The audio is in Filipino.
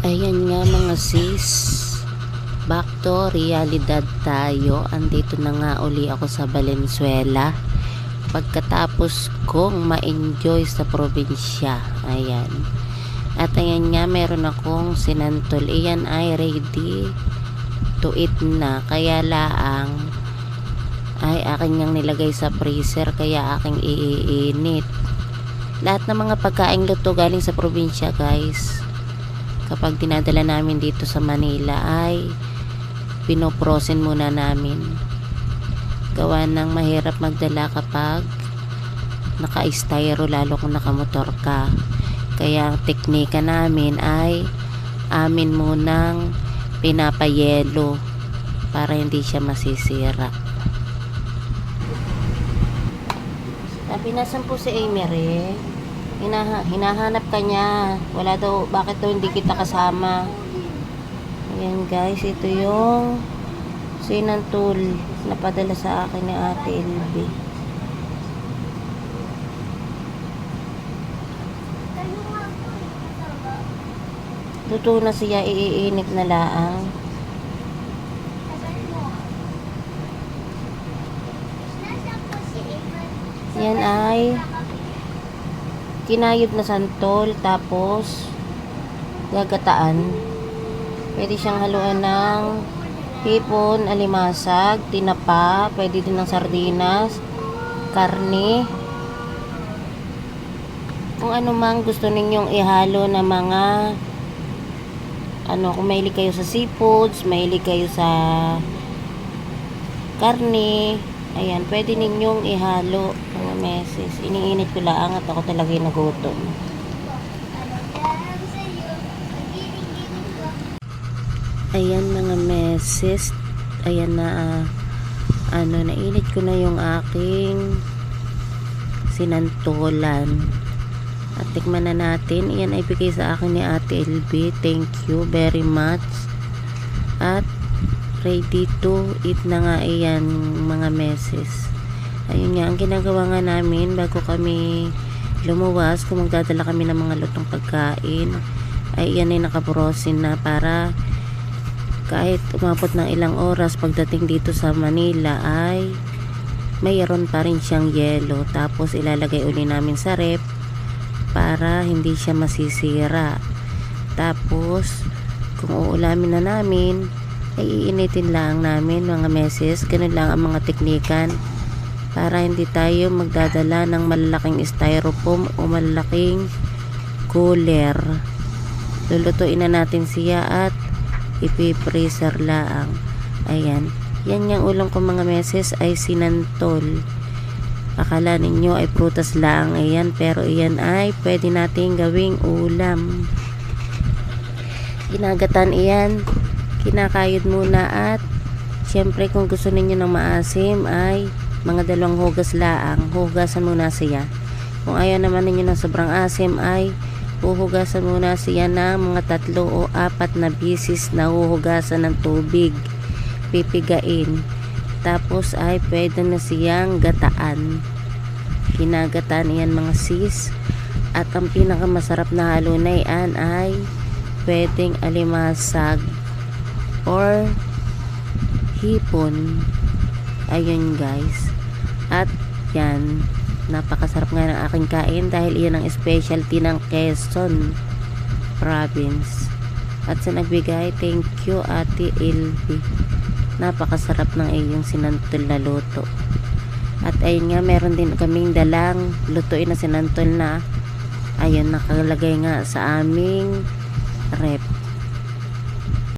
Ayan nga mga sis, back to realidad tayo. Andito na nga uli ako sa Valenzuela pagkatapos kong ma-enjoy sa probinsya. Ayan, at ayan nga, meron akong sinantol. Iyan ay ready to eat na, kaya laang ay aking niyang nilagay sa freezer, kaya aking iinit. Lahat ng mga pagkain luto galing sa probinsya, guys, kapag dinadala namin dito sa Manila ay pinoprosen muna namin. Gawa ng mahirap magdala kapag naka-styro, lalo kung nakamotor ka. Kaya ang teknika namin ay amin munang pinapayelo para hindi siya masisira. Sabi, nasan po si Emery? Hinahanap ka niya. Wala daw, bakit daw hindi kita kasama? Ayan guys, ito yung sinantol na padala sa akin ni Ate LB. Luto na siya, iinit na laang. Yan ay kinayod na santol, tapos gagataan. Pwede siyang haluan ng hipon, alimasag, tinapa, pwede din ng sardinas, karne, kung ano mang gusto ninyong ihalo na mga kung mahilig kayo sa seafoods, mahilig kayo sa karne. Ayan, pwede ninyong ihalo mga meses. Iniinit ko lang at ako talaga yung nagutom. Ayan mga meses. Ayan na, nainit ko na yung aking sinantolan. At tikman na natin. Ayan ay bigay sa akin ni Ate LB. Thank you very much. At ready to eat na nga iyan mga meses. Ayun nga, ang ginagawa nga namin bago kami lumuwas, kung magdadala kami ng mga lutong pagkain, ay iyan ay nakaprosin na para kahit umabot ng ilang oras pagdating dito sa Manila ay mayroon pa rin siyang yelo. Tapos ilalagay uli namin sa rep para hindi siya masisira. Tapos kung uulamin na namin ay iinitin lang namin mga meses. Ganun lang ang mga teknikan para hindi tayo magdadala ng malalaking styrofoam o malalaking cooler. Lulutuin na natin siya at ipi-freezer lang. Ayan, yan yung ulam ko mga meses ay sinantol. Akala ninyo ay prutas lang, ayan, pero iyan ay pwede nating gawing ulam. Ginagatan iyan, kinakayod muna, at syempre kung gusto ninyo ng maasim ay mga 2 hugas laang, hugasan muna siya. Kung ayaw naman ninyo ng sobrang asim ay huhugasan muna siya ng mga 3 o 4 na bisis na huhugasan ng tubig, pipigain. Tapos ay pwede na siyang gataan. Kinagataan iyan mga sis. At ang pinakamasarap na halunay ay pwedeng alimasag or hipon. Ayun guys, at yan, napakasarap nga ng aking kain dahil iyan ang specialty ng Quezon province. At sa nagbigay, thank you Ate LB, napakasarap ng iyong sinantol na luto. At ayun nga, meron din kaming dalang lutuin na sinantol na ayun, nakalagay nga sa aming rep.